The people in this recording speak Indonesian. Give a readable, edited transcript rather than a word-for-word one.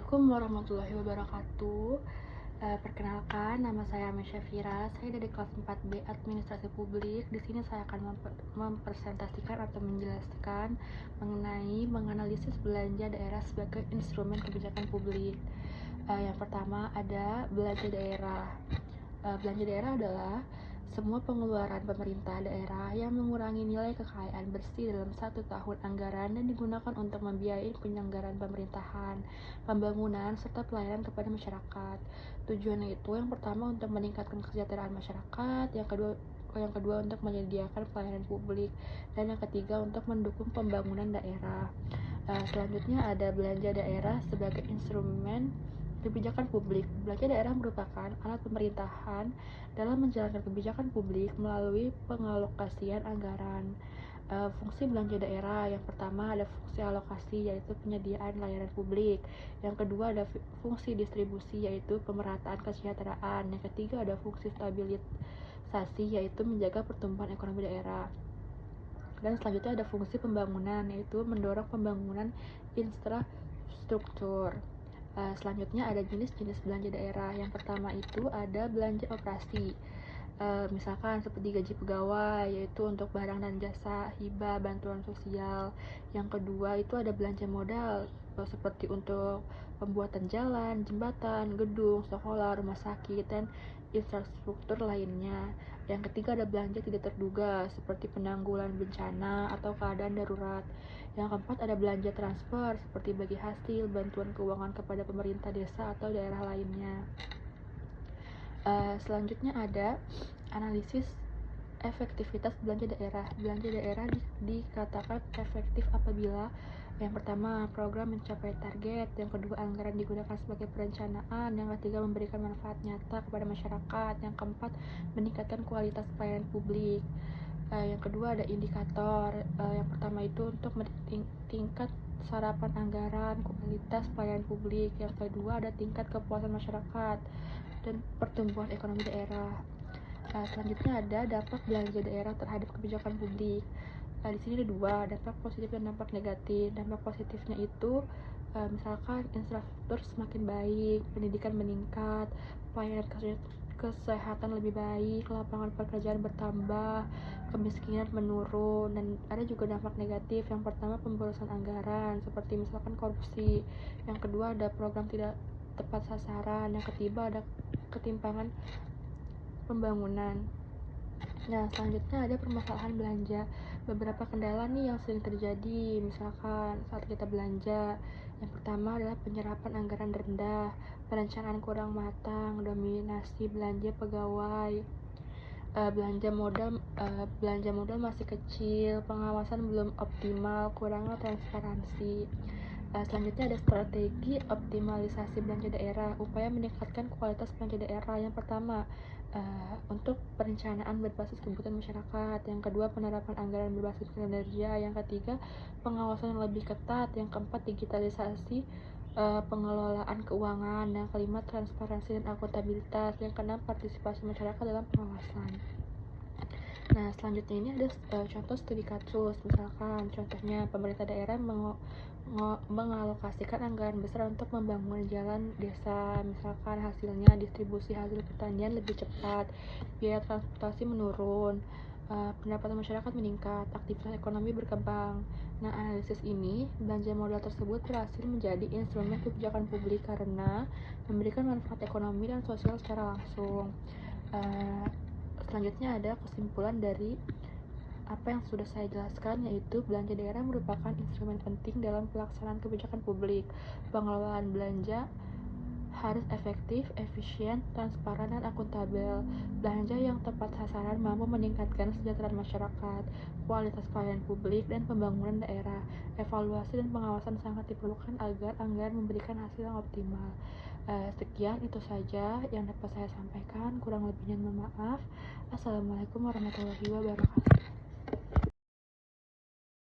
Assalamualaikum warahmatullahi wabarakatuh. Perkenalkan, nama saya Ame Syafira. Saya dari kelas 4B Administrasi Publik. Di sini saya akan mempresentasikan atau menjelaskan mengenai menganalisis belanja daerah sebagai instrumen kebijakan publik. Yang pertama ada belanja daerah. Belanja daerah adalah semua pengeluaran pemerintah daerah yang mengurangi nilai kekayaan bersih dalam 1 tahun anggaran dan digunakan untuk membiayai penyelenggaraan pemerintahan, pembangunan, serta pelayanan kepada masyarakat. Tujuannya itu yang pertama untuk meningkatkan kesejahteraan masyarakat, yang kedua untuk menyediakan pelayanan publik, dan yang ketiga untuk mendukung pembangunan daerah. Selanjutnya ada belanja daerah sebagai instrumen kebijakan publik. Belanja daerah merupakan alat pemerintahan dalam menjalankan kebijakan publik melalui pengalokasian anggaran. Fungsi belanja daerah yang pertama ada fungsi alokasi, yaitu penyediaan layanan publik. Yang kedua ada fungsi distribusi, yaitu pemerataan kesejahteraan. Yang ketiga ada fungsi stabilisasi, yaitu menjaga pertumbuhan ekonomi daerah. Dan selanjutnya ada fungsi pembangunan, yaitu mendorong pembangunan infrastruktur. Selanjutnya ada jenis-jenis belanja daerah. Yang pertama itu ada belanja operasi, misalkan seperti gaji pegawai, yaitu untuk barang dan jasa, hibah, bantuan sosial. Yang kedua itu ada belanja modal, seperti untuk pembuatan jalan, jembatan, gedung, sekolah, rumah sakit, dan infrastruktur lainnya. Yang ketiga ada belanja tidak terduga, seperti penanggulangan bencana atau keadaan darurat. Yang keempat ada belanja transfer, seperti bagi hasil, bantuan keuangan kepada pemerintah desa atau daerah lainnya. Selanjutnya ada analisis efektivitas belanja daerah. Belanja daerah dikatakan efektif apabila yang pertama program mencapai target, yang kedua anggaran digunakan sebagai perencanaan, yang ketiga memberikan manfaat nyata kepada masyarakat, yang keempat meningkatkan kualitas pelayanan publik. Yang kedua ada indikator. Yang pertama itu untuk tingkat serapan anggaran, kualitas pelayanan publik. Yang kedua ada tingkat kepuasan masyarakat dan pertumbuhan ekonomi daerah. Selanjutnya ada dampak belanja daerah terhadap kebijakan publik. Di sini ada dua, dampak positif dan dampak negatif. Dampak positifnya itu misalkan infrastruktur semakin baik, pendidikan meningkat, pelayanan kesehatan lebih baik, lapangan pekerjaan bertambah, kemiskinan menurun. Dan ada juga dampak negatif. Yang pertama pemborosan anggaran, seperti misalkan korupsi. Yang kedua ada program tidak tepat sasaran. Yang ketiga ada ketimpangan pembangunan. Nah, selanjutnya ada permasalahan belanja. Beberapa kendala nih yang sering terjadi misalkan saat kita belanja. Yang pertama adalah penyerapan anggaran rendah, perencanaan kurang matang, dominasi belanja pegawai, belanja modal masih kecil, pengawasan belum optimal, kurangnya transparansi. Selanjutnya ada strategi optimalisasi belanja daerah, upaya meningkatkan kualitas belanja daerah. Yang pertama untuk perencanaan berbasis kebutuhan masyarakat, yang kedua penerapan anggaran berbasis kinerja, yang ketiga pengawasan yang lebih ketat, yang keempat digitalisasi pengelolaan keuangan, yang kelima transparansi dan akuntabilitas, yang keenam partisipasi masyarakat dalam pengawasan. Nah, selanjutnya ini ada contoh studi kasus. Misalkan contohnya pemerintah daerah mengalokasikan anggaran besar untuk membangun jalan desa. Misalkan hasilnya distribusi hasil pertanian lebih cepat, biaya transportasi menurun, pendapatan masyarakat meningkat, aktivitas ekonomi berkembang. Nah, analisis ini belanja modal tersebut berhasil menjadi instrumen kebijakan publik karena memberikan manfaat ekonomi dan sosial secara langsung. Selanjutnya ada kesimpulan dari apa yang sudah saya jelaskan, yaitu belanja daerah merupakan instrumen penting dalam pelaksanaan kebijakan publik. Pengelolaan belanja harus efektif, efisien, transparan, dan akuntabel. Belanja yang tepat sasaran mampu meningkatkan kesejahteraan masyarakat, kualitas pelayanan publik, dan pembangunan daerah. Evaluasi dan pengawasan sangat diperlukan agar anggaran memberikan hasil yang optimal. Sekian itu saja yang dapat saya sampaikan, kurang lebihnya mohon maaf. Assalamualaikum warahmatullahi wabarakatuh.